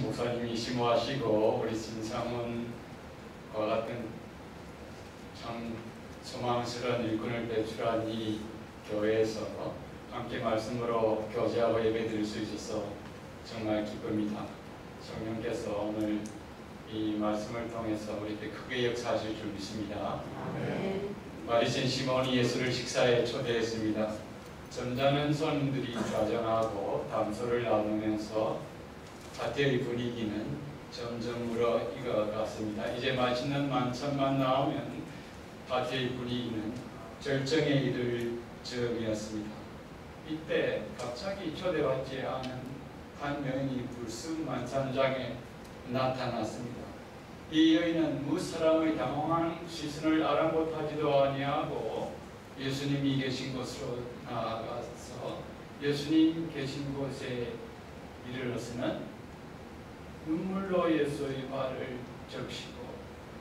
목사님이 심호하시고 우리 진상훈과 같은 참 소망스러운 일꾼을 배출한 이 교회에서 함께 말씀으로 교제하고 예배드릴 수 있어서 정말 기쁩니다. 성령께서 오늘 이 말씀을 통해서 우리에게 크게 역사하실 줄 믿습니다. 바리새인 시몬이 예수를 식사에 초대했습니다. 점잖은 손님들이 좌정하고 담소를 나누면서 자태의 분위기는 점점 무르익어갔습니다. 이제 맛있는 만찬만 나오면 자태의 분위기는 절정에 이를 즈음이었습니다. 이때 갑자기 초대받지 않은 한 여인이 불쑥 만찬장에 나타났습니다. 이 여인은 무사람의 당황한 시선을 아랑곳하지도 아니하고 예수님이 계신 곳으로 나아가서 예수님 계신 곳에 이르러서는 눈물로 예수의 발을 적시고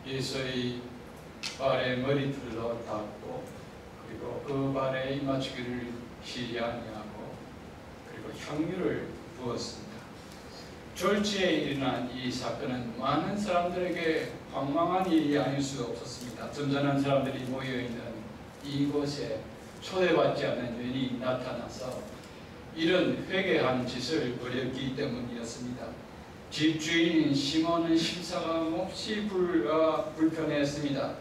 예수의 발에 머리털로 닦고 그리고 그 발에 이마추기를 시지 아니하고 그리고 향유를 부었습니다. 졸지에 일어난 이 사건은 많은 사람들에게 황망한 일이 아닐 수 없었습니다. 점잖은 사람들이 모여있는 이곳에 초대받지 않은 여인이 나타나서 이런 회개한 짓을 벌였기 때문이었습니다. 집주인인 시몬은 심사가 몹시 불편했습니다.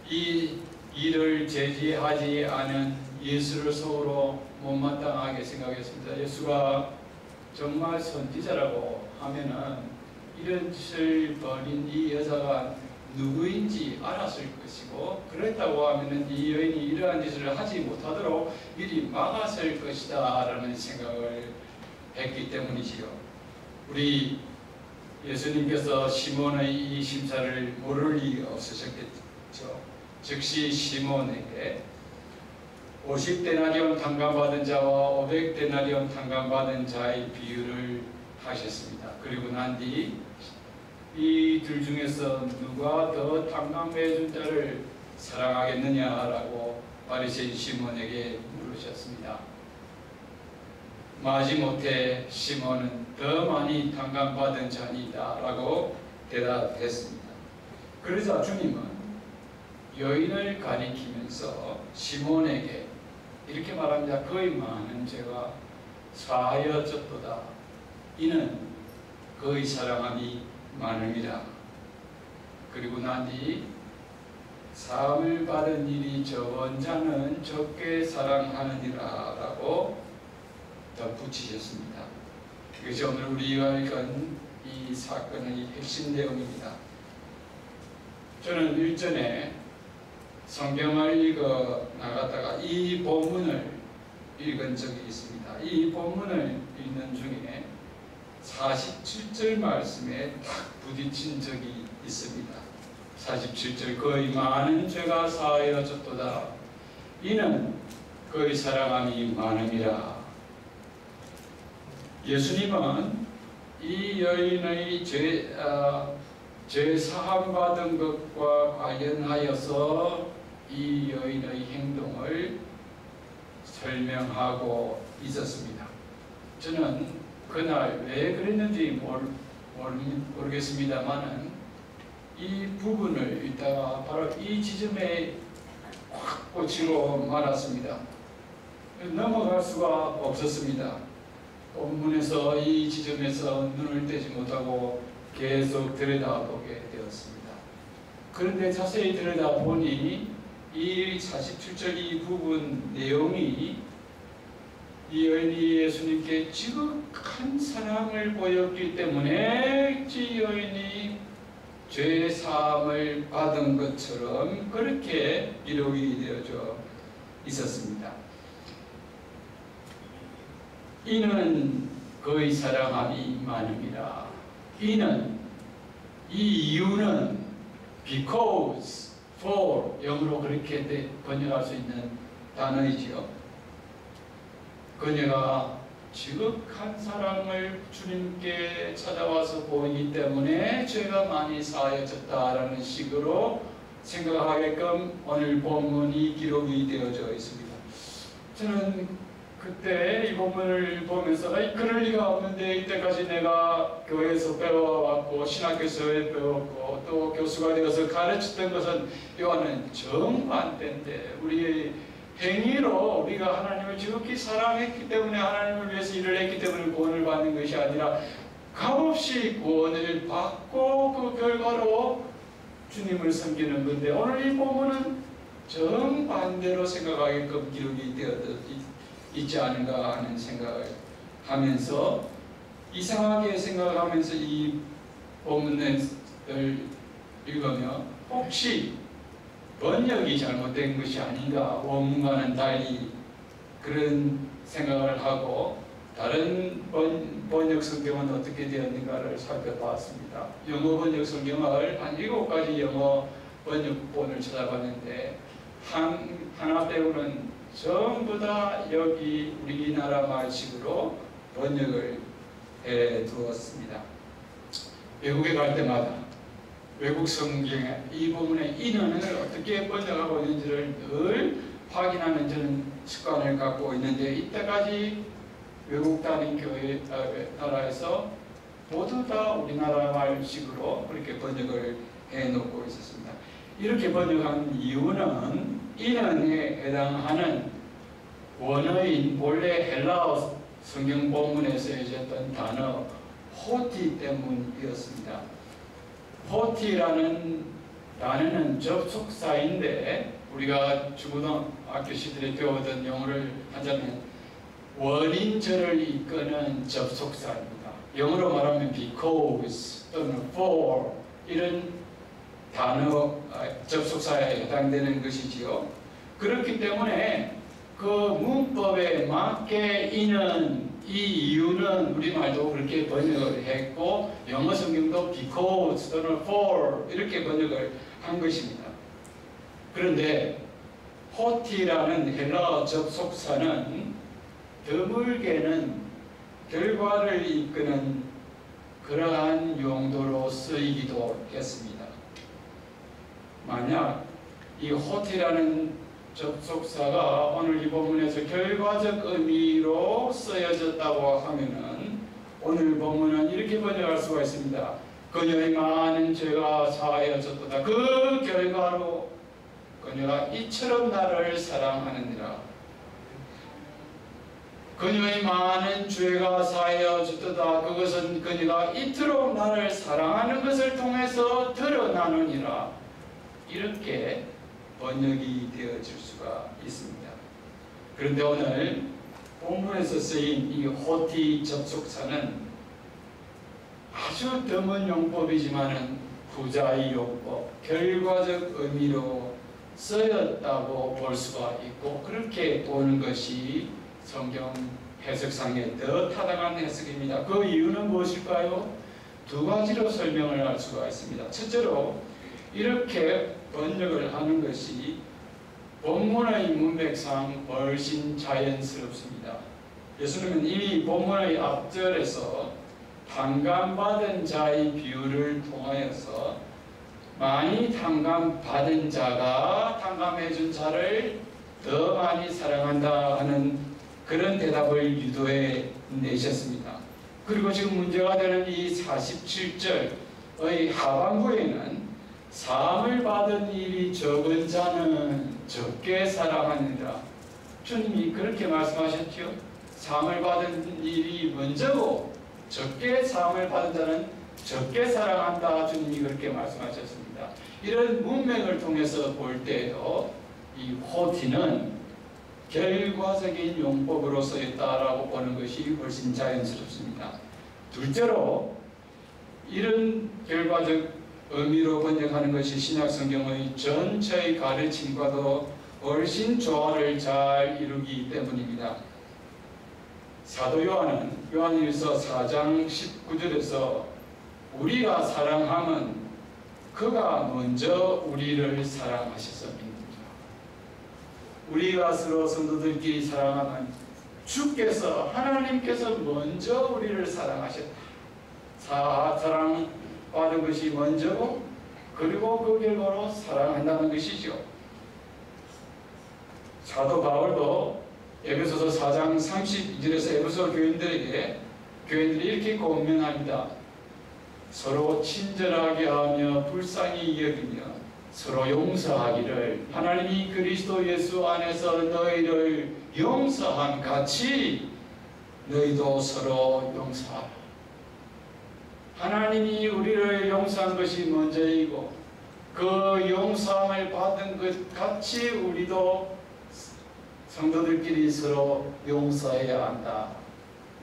이 일을 제지하지 않은 예수를 속으로 못마땅하게 생각했습니다. 예수가 정말 선지자라고 하면은 이런 짓을 벌인 이 여자가 누구인지 알았을 것이고 그랬다고 하면은 이 여인이 이러한 짓을 하지 못하도록 미리 막았을 것이다 라는 생각을 했기 때문이지요. 우리 예수님께서 시몬의 이 심사를 모를 일이 없으셨겠죠. 즉시 시몬에게 50데나리온 탕감받은 자와 500데나리온 탕감받은 자의 비유를 하셨습니다. 그리고 난 뒤 이 둘 중에서 누가 더 탕감해준 자를 사랑하겠느냐라고 바리새인 시몬에게 물으셨습니다. 마지못해 시몬은 더 많이 탕감받은 자니다 라고 대답했습니다. 그러자 주님은 여인을 가리키면서 시몬에게 이렇게 말합니다. 그의 많은 죄가 사하여졌도다. 이는 그의 사랑함이 많음이라. 그리고 난 뒤 사함을 받은 일이 적은 자는 적게 사랑하느니라 라고 덧붙이셨습니다. 이것이 오늘 우리가 읽은 이 사건의 핵심 내용입니다. 저는 일전에 성경을 읽어 나갔다가 이 본문을 읽은 적이 있습니다. 이 본문을 읽는 중에 47절 말씀에 딱 부딪힌 적이 있습니다. 47절 그의 많은 죄가 사하여졌도다. 이는 그의 사랑함이 많음이라. 예수님은 이 여인의 죄 사함받은 것과 관련하여서 이 여인의 행동을 설명하고 있었습니다. 저는 그날 왜 그랬는지 모르겠습니다만은 이 부분을 읽다가 바로 이 지점에 확 꽂히고 말았습니다. 넘어갈 수가 없었습니다. 본문에서 이 지점에서 눈을 떼지 못하고 계속 들여다보게 되었습니다. 그런데 자세히 들여다보니 이 47절 이 부분 내용이 이 여인이 예수님께 지극한 사랑을 보였기 때문에 이 여인이 죄 사함을 받은 것처럼 그렇게 기록이 되어져 있었습니다. 이는 그의 사랑함이 많음이라. 이는 이 이유는 because, for 영어로 그렇게 번역할 수 있는 단어이지요. 그녀가 지극한 사랑을 주님께 찾아와서 보이기 때문에 죄가 많이 사하여졌다라는 식으로 생각하게끔 오늘 본문이 기록이 되어져 있습니다. 저는 그때 이 본문을 보면서 그럴 리가 없는데 이때까지 내가 교회에서 배워왔고 신학교에서 배웠고 또 교수가 되어서 가르쳤던 것은 이와는 정반대인데 우리의 행위로 우리가 하나님을 지극히 사랑했기 때문에 하나님을 위해서 일을 했기 때문에 구원을 받는 것이 아니라 값없이 구원을 받고 그 결과로 주님을 섬기는 건데 오늘 이 본문은 정반대로 생각하게끔 기록이 되어 있지 않은가 하는 생각을 하면서 이상하게 생각하면서 이 본문을 읽으며 혹시 번역이 잘못된 것이 아닌가 원문과는 달리 그런 생각을 하고 다른 번역 성경은 어떻게 되었는가를 살펴봤습니다. 영어 번역 성경을 한 7가지 영어 번역본을 찾아봤는데 하나 빼고는 전부 다 여기 우리나라 말식으로 번역을 해 두었습니다. 외국에 갈 때마다 외국 성경에 이 부분의 인원을 어떻게 번역하고 있는지를 늘 확인하는 저는 습관을 갖고 있는데 이때까지 외국 다닌 교회 나라에서 모두 다 우리나라 말식으로 그렇게 번역을 해놓고 있었습니다. 이렇게 번역한 이유는 인원에 해당하는 원어인 본래 헬라어 성경 본문에 쓰여졌던 단어 호티 때문이었습니다. 호티라는 단어는 접속사인데 우리가 중고등학교 시절에 배우던 영어를 하자면 원인절을 이끄는 접속사입니다. 영어로 말하면 because 또는 for 이런 단어 접속사에 해당되는 것이지요. 그렇기 때문에 그 문법에 맞게 이는 이 이유는 우리말도 그렇게 번역을 했고 영어 성경도 because 또는 for 이렇게 번역을 한 것입니다. 그런데 호티라는 헬라어 접속사는 드물게는 결과를 이끄는 그러한 용도로 쓰이기도 했습니다. 만약 이 호티라는 접속사가 오늘 이 본문에서 결과적 의미로 쓰여졌다고 하면은 오늘 본문은 이렇게 번역할 수가 있습니다. 그녀의 많은 죄가 사하여졌도다. 그 결과로 그녀가 이처럼 나를 사랑하느니라. 그녀의 많은 죄가 사하여졌도다. 그것은 그녀가 이토록 나를 사랑하는 것을 통해서 드러나느니라. 이렇게 번역이 되어질 수가 있습니다. 그런데 오늘 본문에서 쓰인 이 호티 접속사는 아주 드문 용법이지만은 부자의 용법, 결과적 의미로 쓰였다고 볼 수가 있고 그렇게 보는 것이 성경 해석상의 더 타당한 해석입니다. 그 이유는 무엇일까요? 두 가지로 설명을 할 수가 있습니다. 첫째로 이렇게 번역을 하는 것이 본문의 문맥상 훨씬 자연스럽습니다. 예수님은 이미 본문의 앞절에서 탕감받은 자의 비유를 통하여서 많이 탕감받은 자가 탕감해준 자를 더 많이 사랑한다 하는 그런 대답을 유도해 내셨습니다. 그리고 지금 문제가 되는 이 47절의 하반부에는 사함을 받은 일이 적은 자는 적게 사랑하느니라. 주님이 그렇게 말씀하셨죠. 사함을 받은 일이 먼저고 적게 사함을 받은 자는 적게 사랑한다. 주님이 그렇게 말씀하셨습니다. 이런 문맥을 통해서 볼 때에도 이 호티는 결과적인 용법으로 쓰였다라고 보는 것이 훨씬 자연스럽습니다. 둘째로 이런 결과적 의미로 번역하는 것이 신약 성경의 전체의 가르침과도 훨씬 조화를 잘 이루기 때문입니다. 사도 요한은 요한일서 4장 19절에서 우리가 사랑함은 그가 먼저 우리를 사랑하셨습니다. 우리가 서로 성도들끼리 사랑하면 주께서 하나님께서 먼저 우리를 사랑하셨다. 사랑받은 것이 먼저고 그리고 그 결과로 사랑한다는 것이죠. 사도 바울도 에베소서 4장 32절에서 에베소 교인들이 이렇게 권면합니다. 서로 친절하게 하며 불쌍히 여기며 서로 용서하기를 하나님이 그리스도 예수 안에서 너희를 용서한 같이 너희도 서로 용서하라. 하나님이 우리를 용서한 것이 먼저이고 그 용서함을 받은 것 같이 우리도 성도들끼리 서로 용서해야 한다.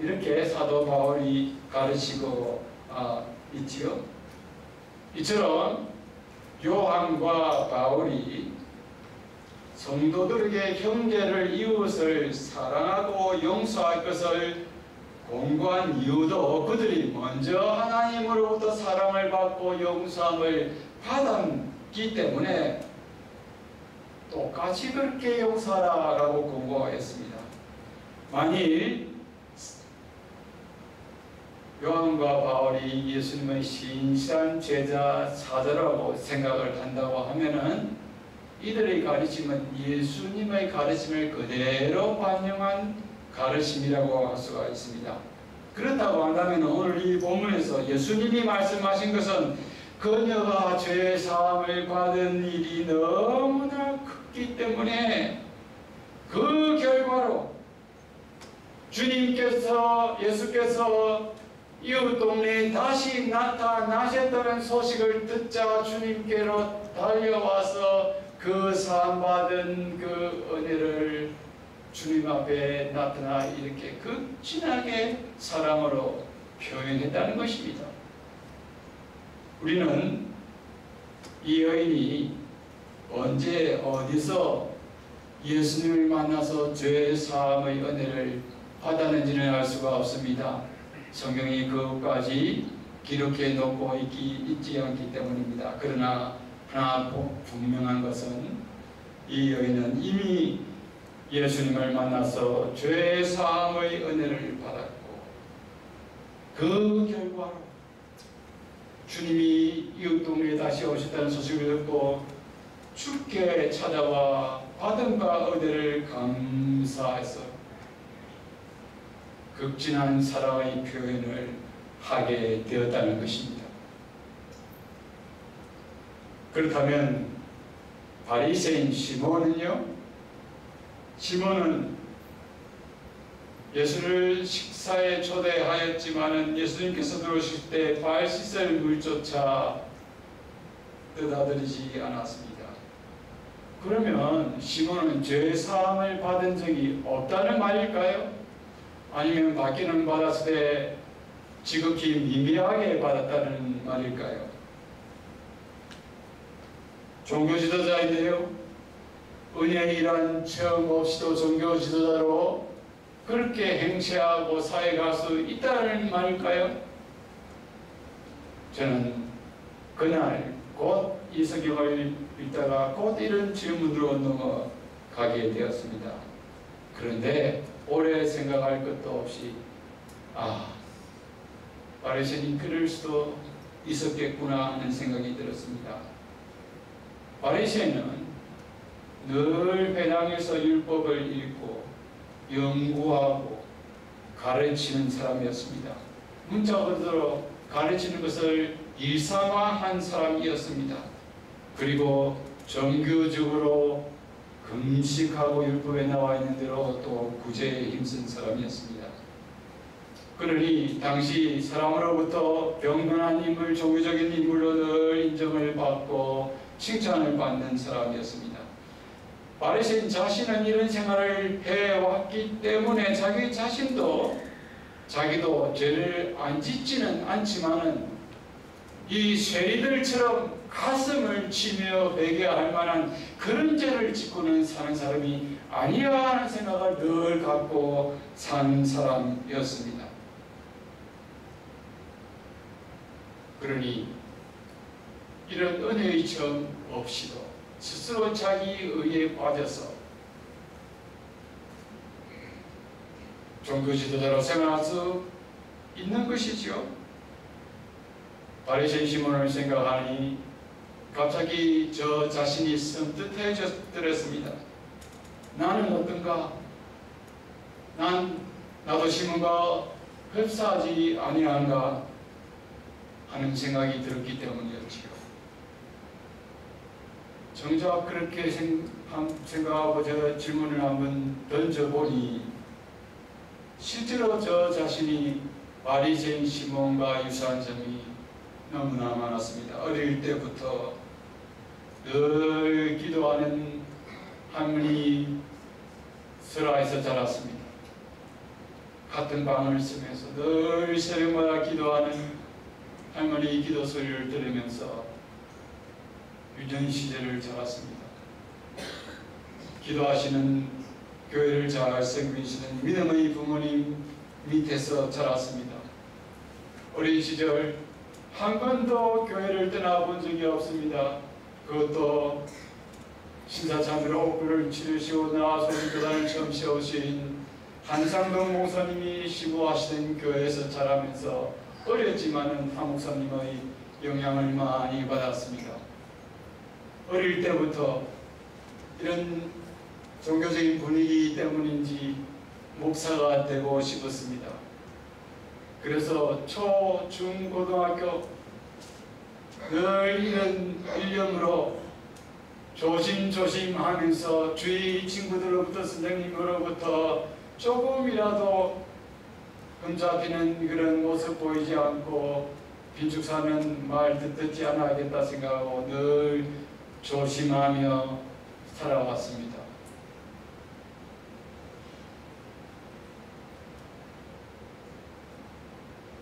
이렇게 사도 바울이 가르치고 있지요. 이처럼 요한과 바울이 성도들에게 형제를 이웃을 사랑하고 용서할 것을 공고한 이유도 그들이 먼저 하나님으로부터 사랑을 받고 용서함을 받았기 때문에 똑같이 그렇게 용서하라고 공고했습니다. 만일 요한과 바울이 예수님의 신실한 제자 사도라고 생각을 한다고 하면은 이들의 가르침은 예수님의 가르침을 그대로 반영한 가르침이라고 할 수가 있습니다. 그렇다고 한다면 오늘 이 본문에서 예수님이 말씀하신 것은 그녀가 죄 사함을 받은 일이 너무나 크기 때문에 그 결과로 예수께서 이웃 동네에 다시 나타나셨다는 소식을 듣자 주님께로 달려와서 그 사함받은 그 은혜를 주님 앞에 나타나 이렇게 극진하게 사랑으로 표현했다는 것입니다. 우리는 이 여인이 언제 어디서 예수님을 만나서 죄 사함의 은혜를 받았는지는 알 수가 없습니다. 성경이 그것까지 기록해 놓고 있지 않기 때문입니다. 그러나 하나 분명한 것은 이 여인은 이미 예수님을 만나서 죄 사함의 은혜를 받았고 그 결과로 주님이 이웃 동네에 다시 오셨다는 소식을 듣고 주께 찾아와 받은 바 은혜를 감사해서 극진한 사랑의 표현을 하게 되었다는 것입니다. 그렇다면 바리새인 시몬은요? 시몬은 예수를 식사에 초대하였지만은 예수님께서 들어오실 때 발 씻을 물조차 뜨다드리지 않았습니다. 그러면 시몬은 죄 사함을 받은 적이 없다는 말일까요? 아니면 받기는 받았을 때 지극히 미미하게 받았다는 말일까요? 종교 지도자인데요. 은혜의 일한 체험 없이도 종교 지도자로 그렇게 행세하고 사회에 갈 수 있다는 말일까요? 저는 그날 곧 이 성경을 읽다가 곧 이런 질문으로 넘어가게 되었습니다. 그런데 오래 생각할 것도 없이 바리새인이 그럴 수도 있었겠구나 하는 생각이 들었습니다. 바리새인은 늘 회당에서 율법을 읽고 연구하고 가르치는 사람이었습니다. 문자 그대로 가르치는 것을 일상화한 사람이었습니다. 그리고 정규적으로 금식하고 율법에 나와 있는 대로 또 구제에 힘쓴 사람이었습니다. 그러니 당시 사람으로부터 병변한 인물, 종교적인 인물로 늘 인정을 받고 칭찬을 받는 사람이었습니다. 바리새인 자신은 이런 생활을 해왔기 때문에 자기도 죄를 안 짓지는 않지만은 이 쇠리들처럼 가슴을 치며 베개할 만한 그런 죄를 짓고는 사는 사람이 아니야 하는 생각을 늘 갖고 산 사람이었습니다. 그러니 이런 은혜의 체험 없이도 스스로 자기 의에 빠져서 종교 지도자로 생활할 수 있는 것이지요. 바리새인 시몬을 생각하니 갑자기 저 자신이 섬뜩해졌더랬습니다. 나는 어떤가? 하지만 나도 심은가 흡사하지 아니한가 하는 생각이 들었기 때문이었지요. 정작 그렇게 생각하고 제가 질문을 한번 던져보니 실제로 저 자신이 바리새인 시몬과 유사한 점이 너무나 많았습니다. 어릴 때부터 늘 기도하는 할머니 설화에서 자랐습니다. 같은 방을 쓰면서 늘 새벽마다 기도하는 할머니 기도 소리를 들으면서 유년 시절을 자랐습니다. 기도하시는 교회를 잘 섬기시는 믿음의 부모님 밑에서 자랐습니다. 어린 시절 한 번도 교회를 떠나본 적이 없습니다. 그것도 신사참으로 옥구를 치르시고 나와서 교단을 처음 세우신 한상동 목사님이 시부하시는 교회에서 자라면서 어렸지만은 한 목사님의 영향을 많이 받았습니다. 어릴 때부터 이런 종교적인 분위기 때문인지 목사가 되고 싶었습니다. 그래서 초, 중, 고등학교 늘 이런 일념으로 조심조심 하면서 주위 친구들로부터 선생님으로부터 조금이라도 흠잡히는 그런 모습 보이지 않고 빈축사는 말 듣지 않아야겠다 생각하고 늘 조심하며 살아왔습니다.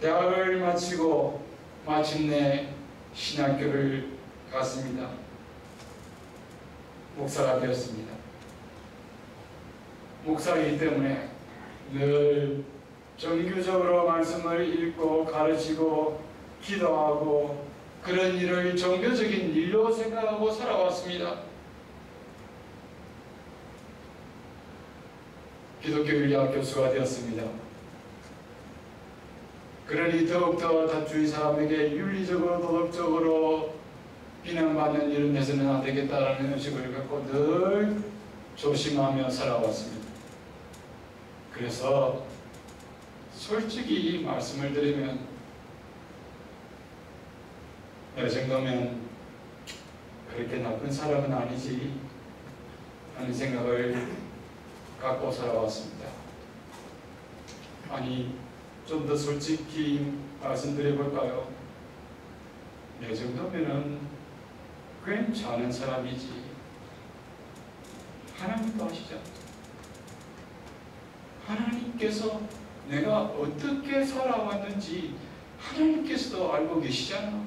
대학을 마치고 마침내 신학교를 갔습니다. 목사가 되었습니다. 목사이기 때문에 늘 정규적으로 말씀을 읽고 가르치고 기도하고 그런 일을 종교적인 일로 생각하고 살아왔습니다. 기독교 윤리학 교수가 되었습니다. 그러니 더욱더 주위 사람에게 윤리적으로 도덕적으로 비난받는 일은 해서는 안 되겠다라는 의식을 갖고 늘 조심하며 살아왔습니다. 그래서 솔직히 말씀을 드리면 이 정도면 그렇게 나쁜 사람은 아니지 하는 생각을 갖고 살아왔습니다. 아니 좀 더 솔직히 말씀드려볼까요? 이 정도면은 괜찮은 사람이지. 하나님도 아시죠? 하나님께서 내가 어떻게 살아왔는지 하나님께서도 알고 계시잖아.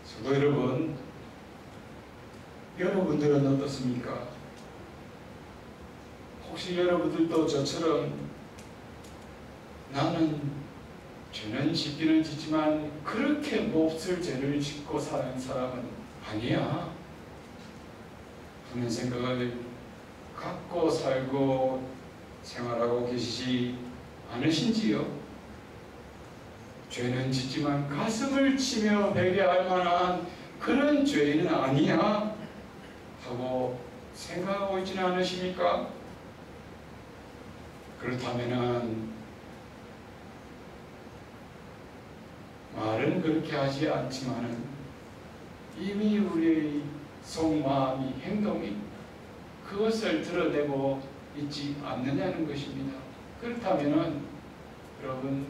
성도 여러분, 여러분들은 어떻습니까? 혹시 여러분들도 저처럼 나는 죄는 짓기는 짓지만 그렇게 몹쓸 죄를 짓고 사는 사람은 아니야 하는 생각을 갖고 살고 생활하고 계시지 않으신지요? 죄는 짓지만 가슴을 치며 회개할 만한 그런 죄는 아니야 하고 생각하고 있지는 않으십니까? 그렇다면은 말은 그렇게 하지 않지만은 이미 우리의 속마음이 행동이 그것을 드러내고 있지 않느냐는 것입니다. 그렇다면은 여러분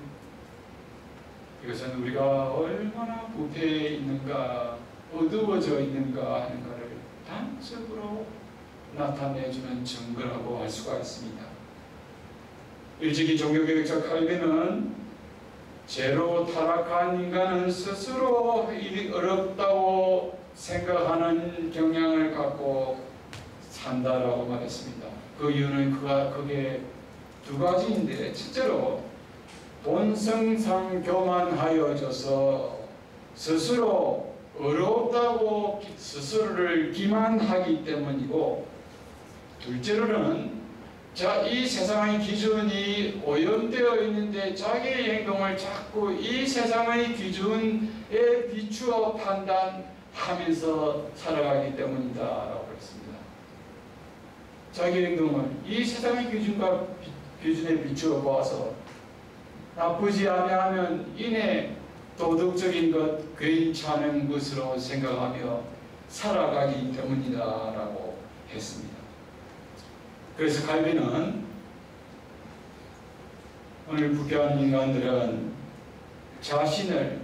이것은 우리가 얼마나 부패해 있는가 어두워져 있는가 하는 것을 단적으로 나타내주는 증거라고 할 수가 있습니다. 일찍이 종교개혁자 칼빈은 죄로 타락한 인간은 스스로 일이 어렵다고 생각하는 경향을 갖고 산다라고 말했습니다. 그 이유는 그게 두 가지인데, 첫째로 본성상 교만하여져서 스스로 어렵다고 스스로를 기만하기 때문이고, 둘째로는 이 세상의 기준이 오염되어 있는데 자기의 행동을 자꾸 이 세상의 기준에 비추어 판단하면서 살아가기 때문이다 라고 했습니다. 자기 행동을 이 세상의 기준에 비추어 보아서 나쁘지 아니하면 이내 도덕적인 것, 괜찮은 것으로 생각하며 살아가기 때문이다라고 했습니다. 그래서 칼빈은 오늘 부패한 인간들은 자신을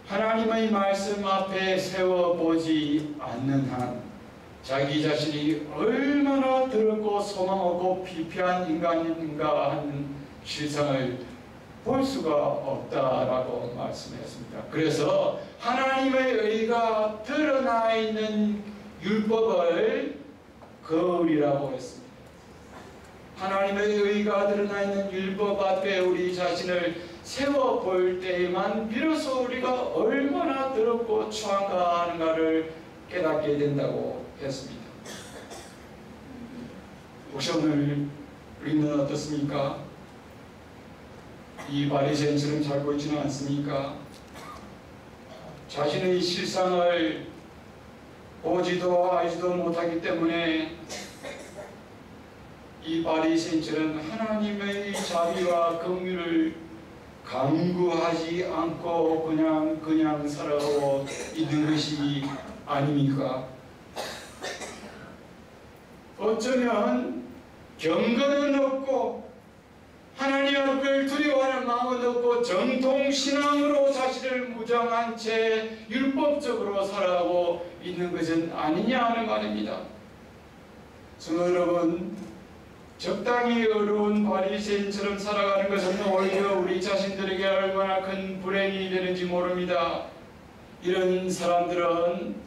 하나님의 말씀 앞에 세워보지 않는 한 자기 자신이 얼마나 더럽고 소망 없고 피폐한 인간인가 하는 실상을 볼 수가 없다라고 말씀했습니다. 그래서 하나님의 의가 드러나 있는 율법을 거울이라고 했습니다. 하나님의 의가 드러나 있는 율법 앞에 우리 자신을 세워 볼 때에만 비로소 우리가 얼마나 더럽고 추한가 하는가를 깨닫게 된다고 했습니다. 혹시 오늘 우리는 어떻습니까? 이 바리새인처럼 살고 있지는 않습니까? 자신의 실상을 보지도 알지도 못하기 때문에 이 바리새인처럼 하나님의 자비와 긍휼을 간구하지 않고 그냥 살아가고 있는 것이 아닙니까? 어쩌면 경건은 없고 하나님 앞을 두려워하는 마음은 없고 정통신앙으로 자신을 무장한 채 율법적으로 살아가고 있는 것은 아니냐 하는 말입니다. 성도 여러분, 적당히 어려운 바리새인처럼 살아가는 것은 오히려 우리 자신들에게 얼마나 큰 불행이 되는지 모릅니다. 이런 사람들은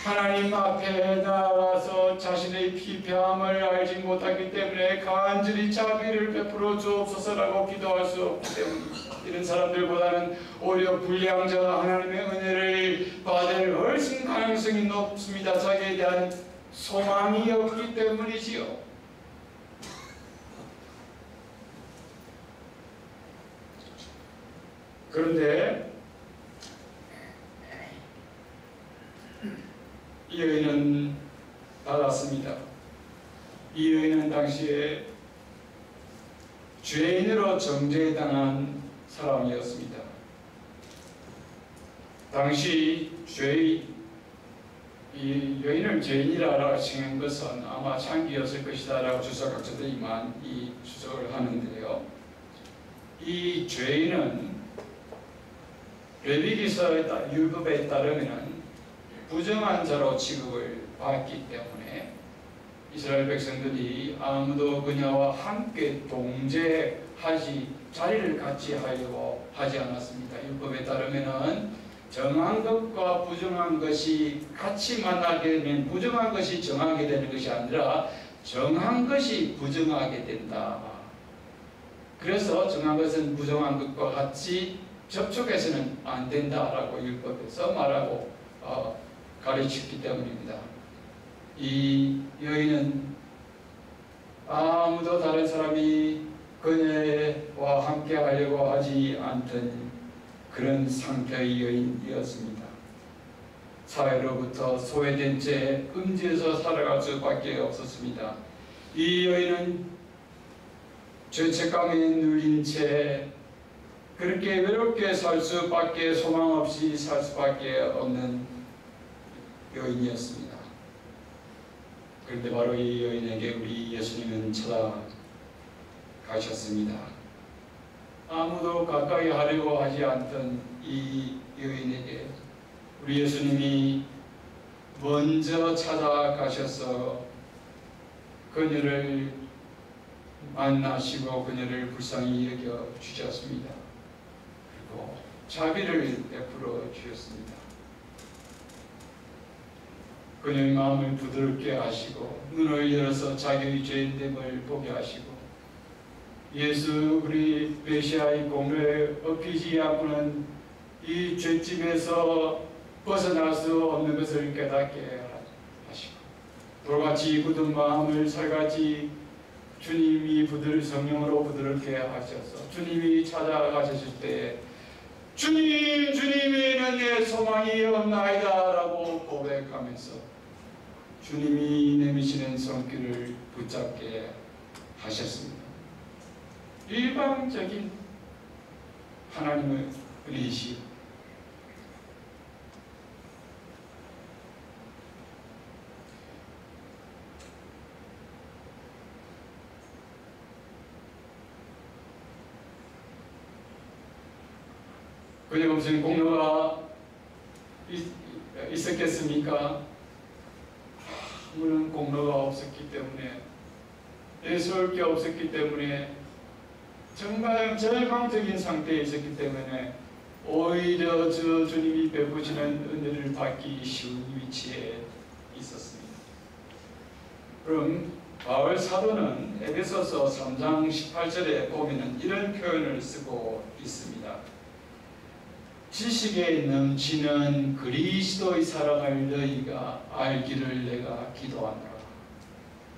하나님 앞에 나와서 자신의 피폐함을 알지 못하기 때문에 간절히 자비를 베풀어 주옵소서라고 기도할 수 없기 때문입니다. 이런 사람들보다는 오히려 불량자가 하나님의 은혜를 받을 훨씬 가능성이 높습니다. 자기에 대한 소망이 없기 때문이지요. 그런데 이 여인은 받았습니다. 이 여인은 당시에 죄인으로 정죄당한 사람이었습니다. 당시 이 여인을 죄인이라고 칭한 것은 아마 창기였을 것이다 라고 주석학자들이 많이 추적을 하는데요. 이 죄인은 레위기서 율법에 따르면 부정한 자로 취급을 받기 때문에 이스라엘 백성들이 아무도 그녀와 함께 자리를 같이 하려고 하지 않았습니다. 율법에 따르면은 정한 것과 부정한 것이 같이 만나게 되면 부정한 것이 정하게 되는 것이 아니라 정한 것이 부정하게 된다. 그래서 정한 것은 부정한 것과 같이 접촉해서는 안 된다라고 율법에서 말하고 가르쳤기 때문입니다. 이 여인은 아무도 다른 사람이 그녀와 함께 하려고 하지 않던 그런 상태의 여인이었습니다. 사회로부터 소외된 채 음지에서 살아갈 수밖에 없었습니다. 이 여인은 죄책감에 눌린 채 그렇게 외롭게 살 수밖에 소망 없이 살 수밖에 없는 여인이었습니다. 그런데 바로 이 여인에게 우리 예수님은 찾아가셨습니다. 아무도 가까이 하려고 하지 않던 이 여인에게 우리 예수님이 먼저 찾아가셔서 그녀를 만나시고 그녀를 불쌍히 여겨 주셨습니다. 그리고 자비를 베풀어 주셨습니다. 그녀의 마음을 부드럽게 하시고 눈을 열어서 자기의 죄인됨을 보게 하시고 예수 우리 메시아의 공로에 엎이지 않고는 이 죄집에서 벗어날 수 없는 것을 깨닫게 하시고 돌같이 굳은 마음을 살같이 주님이 성령으로 부드럽게 하셔서 주님이 찾아가셨을 때 주님에는 내 소망이 없나이다 라고 고백하면서 주님이 내미시는 손길을 붙잡게 하셨습니다. 일방적인 하나님의 은혜이시오. 그저 무슨 공로가 있었겠습니까? 아무런 공로가 없었기 때문에, 예수할 게 없었기 때문에, 정말 절망적인 상태에 있었기 때문에 오히려 저 주님이 베푸시는 은혜를 받기 쉬운 위치에 있었습니다. 그럼 바울 사도는 에베소서 3장 18절에 보면 이런 표현을 쓰고 있습니다. 지식에 넘치는 그리스도의 사랑을 너희가 알기를 내가 기도하노라.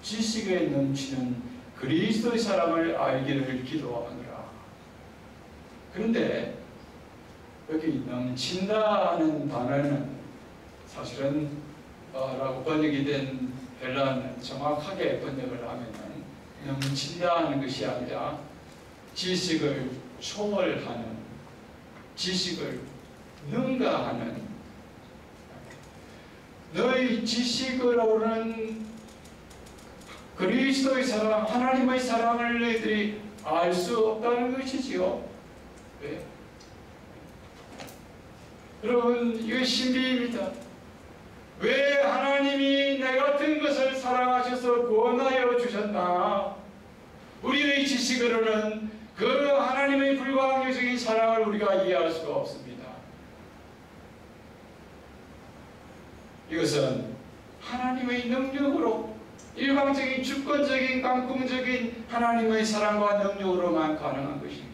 지식에 넘치는 그리스도의 사랑을 알기를 기도하노라. 그런데 여기 넘친다는 단어는 사실은 라고 번역이 된 헬라어는 정확하게 번역을 하면은 넘친다는 것이 아니라 지식을 초월하는, 지식을 능가하는, 너희 지식으로는 그리스도의 사랑, 하나님의 사랑을 너희들이 알 수 없다는 것이지요. 왜? 여러분, 이거 신비입니다. 왜 하나님이 내 같은 것을 사랑하셔서 구원하여 주셨나? 우리의 지식으로는 그 하나님의 불가항력적인 사랑을 우리가 이해할 수가 없습니다. 이것은 하나님의 능력으로, 일방적인 주권적인 깡통적인 하나님의 사랑과 능력으로만 가능한 것입니다.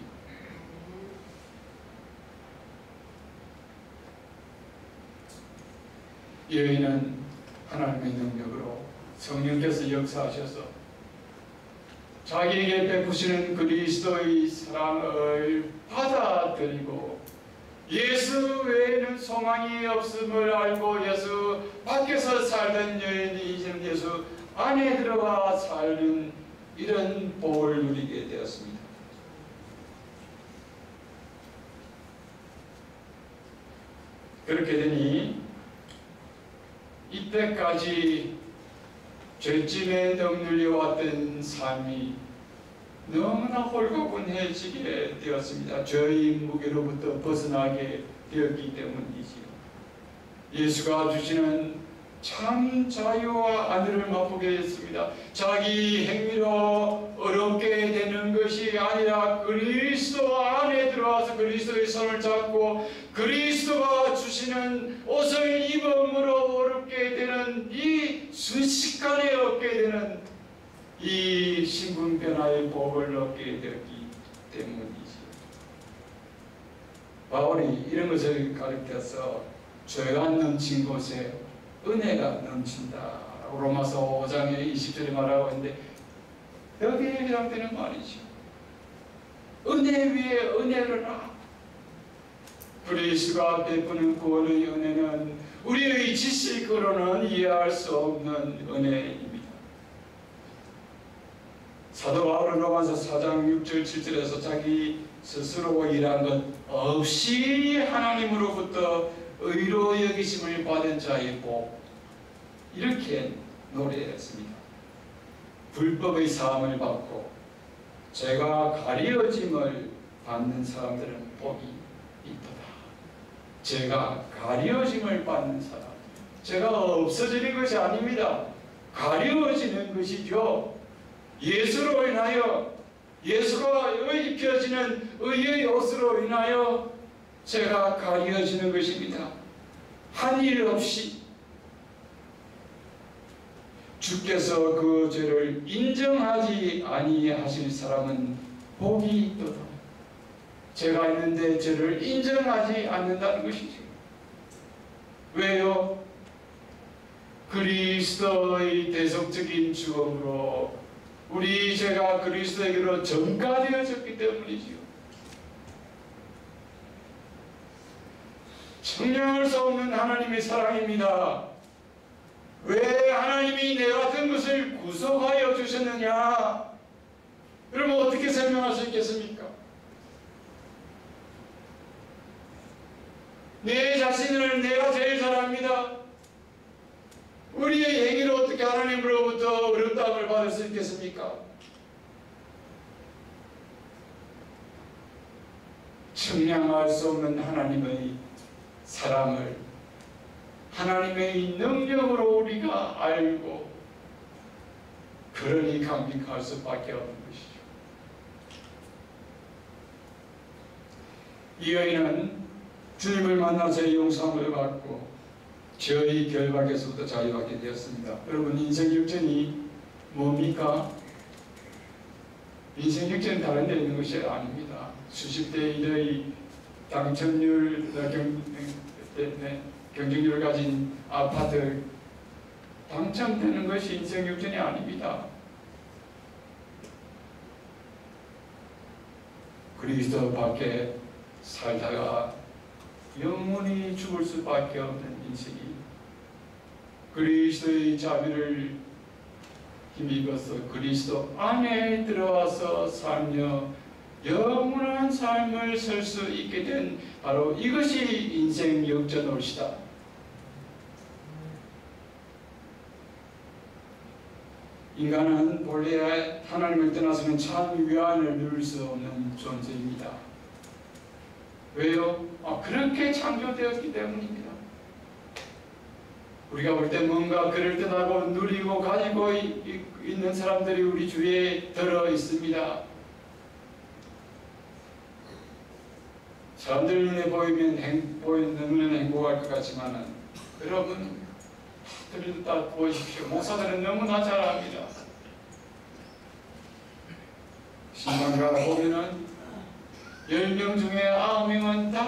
여인은 하나님의 능력으로 성령께서 역사하셔서 자기에게 베푸시는 그리스도의 사랑을 받아들이고 예수 외에는 소망이 없음을 알고 예수 밖에서 살던 여인이 이제는 예수 안에 들어가 사는 이런 복을 누리게 되었습니다. 그렇게 되니 이때까지 죄짐에 억눌려왔던 삶이 너무나 홀가분해지게 되었습니다. 죄의 무게로부터 벗어나게 되었기 때문이지요. 예수가 주시는 참 자유와 안위를 맛보게 됐습니다. 자기 행위로 어렵게 되는 것이 아니라 그리스도 안에 들어와서 그리스도의 손을 잡고 그리스도가 주시는 옷을 입음으로 어렵게 되는 이 순식간에 얻게 되는 이 신분 변화의 복을 얻게 되었기 때문이지. 바울이 이런 것을 가르쳐서 죄가 넘친 곳에 은혜가 넘친다. 로마서 5장의 20절에 말하고 있는데 여기에 해당되는 말이죠. 은혜 위에 은혜를 하라. 그리스도가 베푸는 구원의 은혜는 우리의 지식으로는 이해할 수 없는 은혜입니다. 사도 바울은 로마서 4장 6절 7절에서 자기 스스로 일한 것 없이 하나님으로부터 의로 여기심을 받은 자의 복, 이렇게 노래했습니다. 불법의 사함을 받고 죄가 가려짐을 받는 사람들은 복이 있도다. 죄가 가려짐을 받는 사람, 죄가 없어지는 것이 아닙니다. 가려지는 것이죠. 예수로 인하여, 예수가 입혀지는 의의 옷으로 인하여 죄가 가려지는 것입니다. 한 일 없이 주께서 그 죄를 인정하지 아니하실 사람은 복이 있도다. 죄가 있는데 죄를 인정하지 않는다는 것이죠. 왜요? 그리스도의 대속적인 죽음으로 우리 죄가 그리스도에게로 전가되어졌기 때문이지요. 측량할 수 없는 하나님의 사랑입니다. 왜 하나님이 하나님이 내 같은 것을 구속하여 주셨느냐? 그러면 어떻게 설명할 수 있겠습니까? 내 자신을 내가 제일 잘 압니다. 우리의 행위로 어떻게 하나님으로부터 어렵다함을 받을 수 있겠습니까? 측량할 수 없는 하나님의 사랑을 하나님의 능력으로 우리가 알고 그러니 감격할 수밖에 없는 것이죠. 이 여인은 주님을 만나서 용서함을 받고 죄의 결박에서부터 자유받게 되었습니다. 여러분, 인생 역전이 뭡니까? 인생 역전은 다른 데 있는 것이 아닙니다. 수십 대 1의 당첨률, 경쟁률을 가진 아파트 당첨되는 것이 인생 역전이 아닙니다. 그리스도 밖에 살다가 영원히 죽을 수밖에 없는 인생이 그리스도의 자비를 힘입어서 그리스도 안에 들어와서 살며 영원한 삶을 살 수 있게 된 바로 이것이 인생 역전올시다. 인간은 본래 하나님을 떠나서는 참 위안을 누릴 수 없는 존재입니다. 왜요? 그렇게 창조되었기 때문입니다. 우리가 볼 때 뭔가 그럴듯하고 누리고 가지고 있는 사람들이 우리 주위에 들어 있습니다. 사람들 눈에 보이면 너무나 행복할 것 같지만 여러분 들다 보십시오. 목사들은 너무나 잘 압니다. 신방가 보면은 10명 중에 9명은 다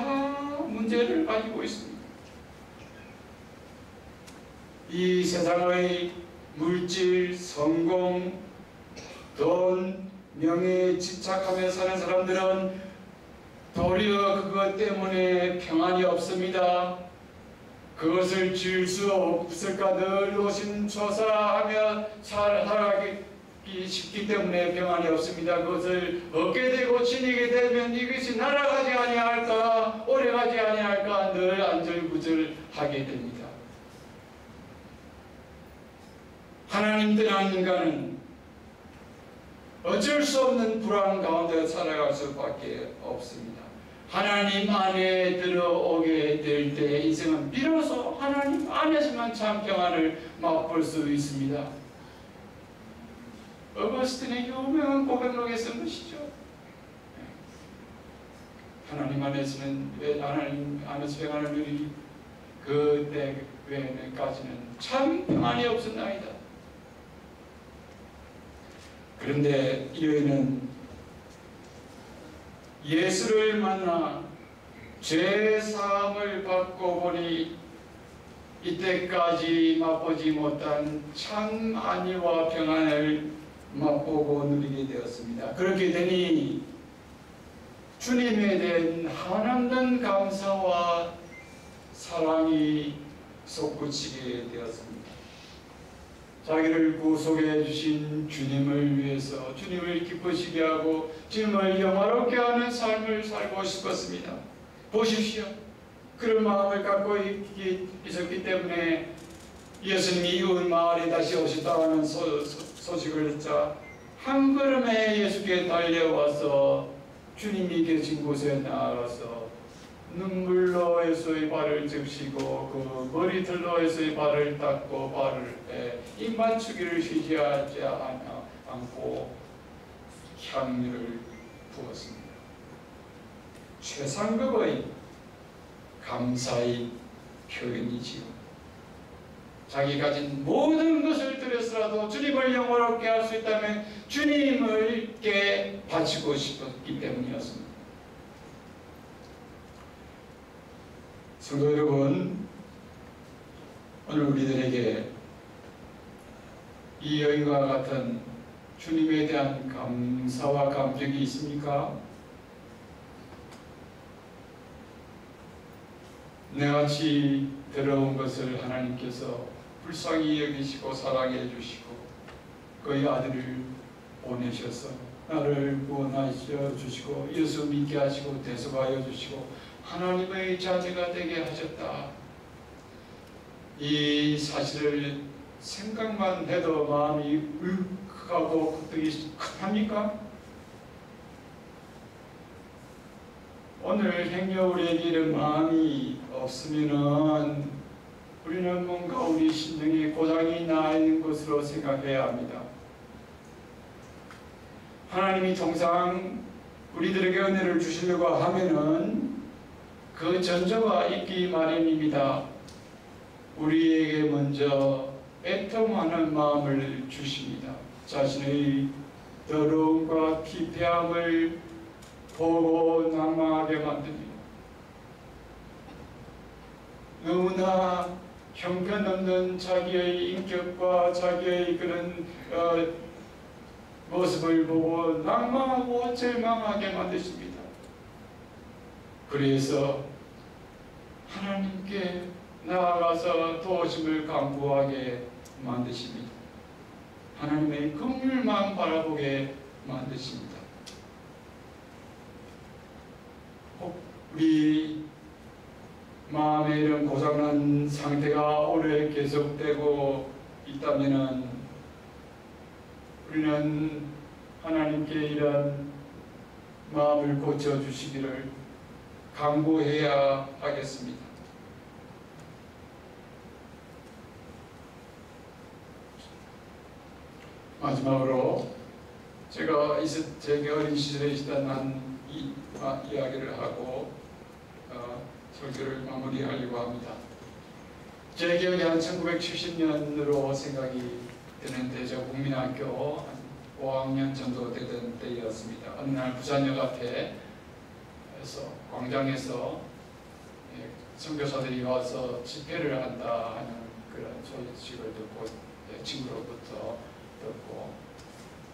문제를 가지고 있습니다. 이 세상의 물질, 성공, 돈, 명예에 집착하며 사는 사람들은 도리어 그것 때문에 평안이 없습니다. 그것을 줄 수 없을까 늘 노심초사하며 살아가기 쉽기 때문에 평안이 없습니다. 그것을 얻게 되고 지니게 되면 이것이 날아가지 아니할까, 오래가지 아니할까 늘 안절부절하게 됩니다. 하나님 떠난 인간은 어쩔 수 없는 불안 가운데 살아갈 수밖에 없습니다. 하나님 안에 들어오게 될 때 인생은 비로소 하나님 안에서만 참 평안을 맛볼 수 있습니다. 어거스틴의 유명한 고백록에 쓴 것이죠. 하나님 안에서는 하나님 안에서 평안을 누리 그때 외에까지는 참 평안이 없었나이다. 그런데 이 여인은 예수를 만나 죄 사함을 받고 보니 이때까지 맛보지 못한 참 안위와 평안을 맛보고 누리게 되었습니다. 그렇게 되니 주님에 대한 한없는 감사와 사랑이 솟구치게 되었습니다. 자기를 구속해 주신 주님을 위해서 주님을 기쁘시게 하고 주님을 영화롭게 하는 삶을 살고 싶었습니다. 보십시오. 그런 마음을 갖고 있었기 때문에 예수님이 이웃 마을에 다시 오셨다는 소식을 듣자 한 걸음에 예수께 달려와서 주님이 계신 곳에 나아가서 눈물로 예수의 발을 적시고 그 머리털로 예수의 발을 닦고 발을 입 맞추기를 쉬지 않고 향유를 부었습니다. 최상급의 감사의 표현이지요. 자기 가진 모든 것을 들여서라도 주님을 영원롭게 할 수 있다면 주님을께 바치고 싶었기 때문이었습니다. 성도 여러분, 오늘 우리들에게 이 여인과 같은 주님에 대한 감사와 감격이 있습니까? 내같이 들어온 것을 하나님께서 불쌍히 여기시고 사랑해 주시고 그의 아들을 보내셔서 나를 구원하여 주시고 예수 믿게 하시고 대속하여 주시고 하나님의 자녀가 되게 하셨다. 이 사실을 생각만 해도 마음이 울컥하고 굴뚝이 합니까? 오늘 행여 우리에게 이런 마음이 없으면은 우리는 뭔가 우리 심령에 고장이 나 있는 것으로 생각해야 합니다. 하나님이 통상 우리들에게 은혜를 주시려고 하면은 그 전조가 있기 마련입니다. 우리에게 먼저 애통하는 마음을 주십니다. 자신의 더러움과 피폐함을 보고 낭망하게 만듭니다. 너무나 형편없는 자기의 인격과 자기의 그런 모습을 보고 낭망하고 절망하게 만드십니다. 그래서 하나님께 나아가서 도우심을 간구하게 만드십니다. 하나님의 긍휼만 바라보게 만드십니다. 우리 마음에 이런 고장난 상태가 오래 계속되고 있다면 우리는 하나님께 이런 마음을 고쳐주시기를 간구해야 하겠습니다. 마지막으로 제가 제게 어린 시절에 있었던 이야기를 하고 설교를 마무리하려고 합니다. 제 기억에 한 1970년으로 생각이 되는데 저 국민학교 한 5학년 정도 되던 때였습니다. 어느 날 부산역 앞에서 광장에서 선교사들이 와서 집회를 한다 하는 그런 소식을 듣고 친구로부터 듣고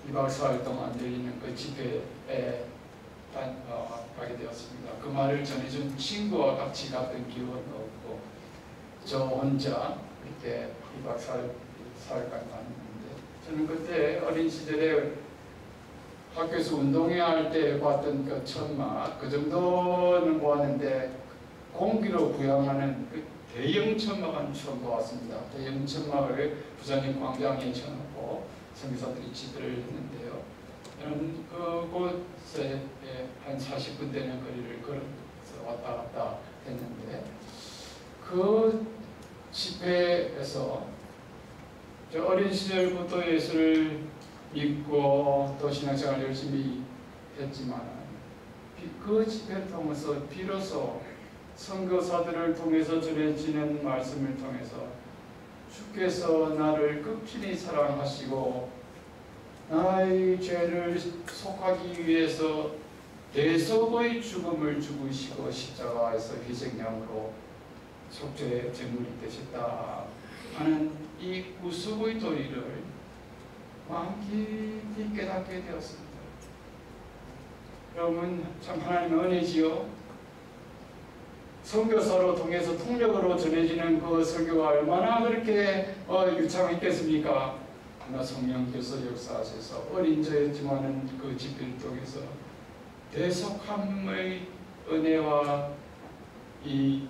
2박 4일 동안 열리는 그 집회에 가게 되었습니다. 그 말을 전해준 친구와 같이 갔던 기억은 없고 저 혼자 이렇게 2박 4일간 갔는데 저는 그때 어린 시절에 학교에서 운동회 할 때 봤던 그 천막 그 정도는 보았는데 공기로 부양하는 그 대형 천막은 처음 보았습니다. 대형 천막을 부산역 광장에 쳐놓고 선교사들이 집회를 했는데요. 저는 그곳에 한 40분 되는 거리를 걸어서 왔다 갔다 했는데 그 집회에서 저 어린 시절부터 예수를 믿고 또 신앙생활 열심히 했지만 그 집회를 통해서 비로소 선교사들을 통해서 전해지는 말씀을 통해서 주께서 나를 극진히 사랑하시고 나의 죄를 속하기 위해서 대속의 죽음을 죽으시고 십자가에서 희생양으로 속죄의 제물이 되셨다 하는 이 구속의 도리를 마음 깊이 깨닫게 되었습니다. 여러분 참 하나님의 은혜지요. 선교사로 통해서 통력으로 전해지는 그 설교가 얼마나 그렇게 유창했겠습니까? 하나 성령께서 역사하셔서 어린 저였지만은 그 집회를 통해서 대속함의 은혜와 이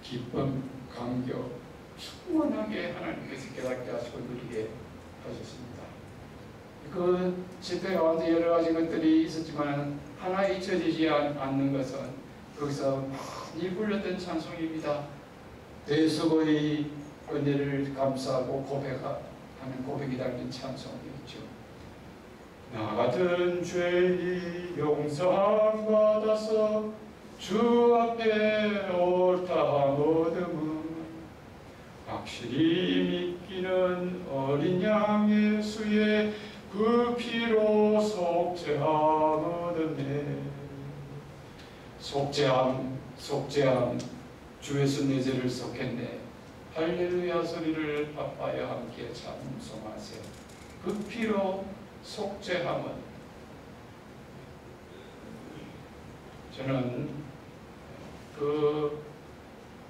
기쁨, 감격 충만하게 하나님께서 깨닫게 하시고 누리게 하셨습니다. 그 집회 가운데 여러 가지 것들이 있었지만 하나 잊혀지지 않는 것은 거기서 많이 불렸던 찬송입니다. 대속의 은혜를 감사하고 고백하는 고백이 담긴 찬송이었죠. 나 같은 죄인이 용서받아서 주 앞에 옳다 얻음은 확실히 믿기는 어린 양 예수의 그 피로 속죄함 얻었네. 속죄함 주 예수 내 죄를 속했네. 할렐루야 소리를 아파여 함께 찬송하세. 그 피로 속죄함은 저는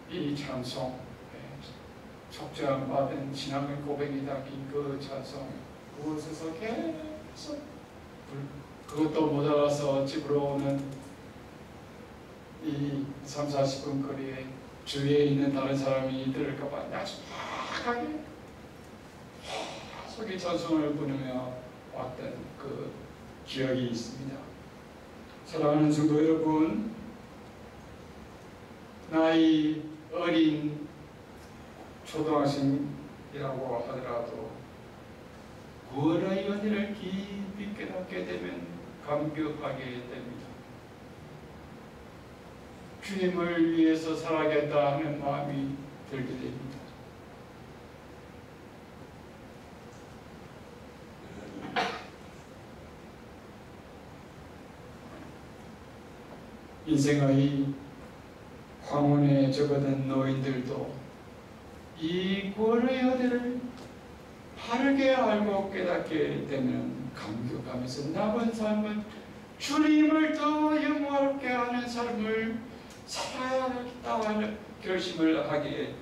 이 찬송 촉장 받은 신앙의 고백이 담긴 그 찬송, 그곳에서 계속 그것도 모자라서 집으로 오는 이 3, 40분 거리에 주위에 있는 다른 사람이 들을까봐 약속하게 속이 찬송을 부르며 왔던 그 기억이 있습니다. 사랑하는 성도 여러분, 나이 어린 초등학생이라고 하더라도 구원의 은혜를 깊이 깨닫게 되면 감격하게 됩니다. 주님을 위해서 살아야겠다 하는 마음이 들게 됩니다. 인생의 황혼에 접어든 노인들도 이 구원의 은혜를 바르게 알고 깨닫게 되면 감격하면서 남은 삶은 주님을 더 영화롭게 하는 삶을 살아야겠다 하는 결심을 하게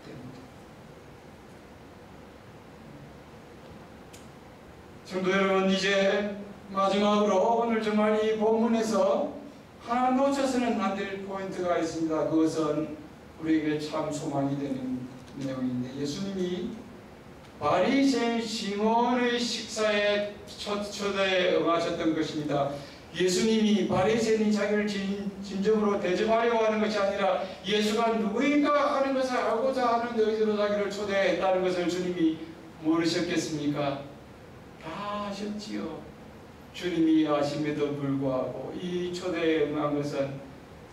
됩니다. 성도 여러분, 이제 마지막으로 오늘 정말 이 본문에서 하나 놓쳐서는 안 될 포인트가 있습니다. 그것은 우리에게 참 소망이 되는 내용인데, 예수님이 바리새인 시몬의 식사에 초대에 응하셨던 것입니다. 예수님이 바리새인이 자기를 진정으로 대접하려고 하는 것이 아니라 예수가 누구인가 하는 것을 알고자 하는 의지로 자기를 초대했다는 것을 주님이 모르셨겠습니까? 다 아셨지요. 주님이 아심에도 불구하고 이 초대에 응한 것은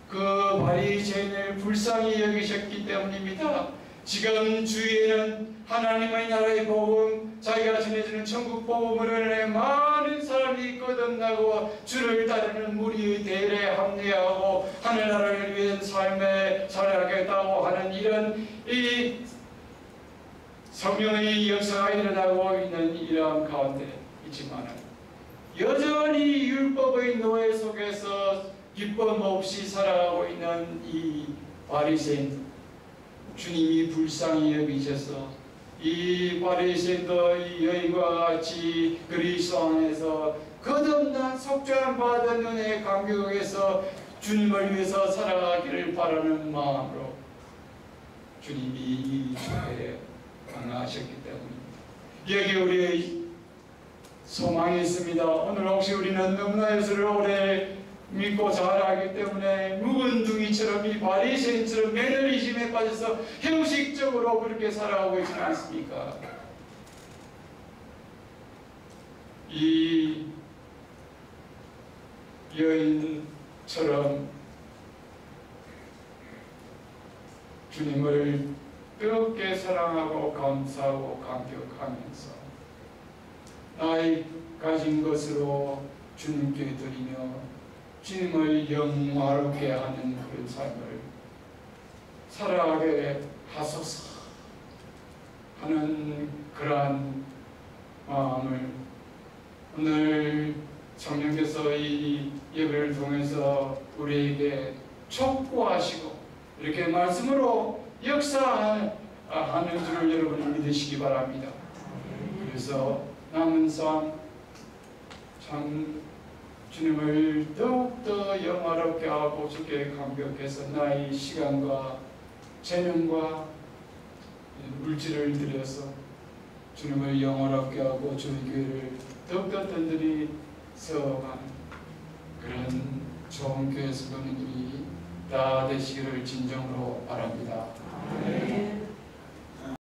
그 바리새인을 불쌍히 여기셨기 때문입니다. 지금 주위에는 하나님의 나라의 복음, 자기가 전해주는 천국 복음을 인해 많은 사람이 거듭나고 주를 따르는 무리의 대열에 합리하고 하늘나라를 위한 삶에 살아가겠다고 하는 이런 이 성령의 역사가 일어나고 있는 이러한 가운데 있지만 여전히 율법의 노예 속에서 기쁨 없이 살아가고 있는 이 바리새인, 주님이 불쌍히 여기셔서 이 바리새인도 이 여인과 같이 그리스도 안에서 거듭난 속죄함 받은 은혜의 감격에서 주님을 위해서 살아가기를 바라는 마음으로 주님이 이 초대에 강하셨기 때문입니다. 여기 우리의 소망이 있습니다. 오늘 혹시 우리는 너무나 예수를 오래 믿고 잘하기 때문에 묵은둥이처럼 이 바리새인처럼 매너리즘에 빠져서 형식적으로 그렇게 살아가고 있지 않습니까? 이 여인처럼 주님을 뜨겁게 사랑하고 감사하고 감격하면서 나의 가진 것으로 주님께 드리며 주님을 영화롭게 하는 그런 삶을 살아가게 하소서 하는 그러한 마음을 오늘 성령께서 이 예배를 통해서 우리에게 촉구하시고 이렇게 말씀으로 역사하는 줄을 여러분이 믿으시기 바랍니다. 그래서 남은 삶 참 주님을 더욱더 영화롭게 하고 주께 감격해서 나의 시간과 재능과 물질을 들여서 주님을 영화롭게 하고 주의 교회를 더욱더 든든히 세워가는 그런 좋은 교회 성도님들이 다 되시기를 진정으로 바랍니다.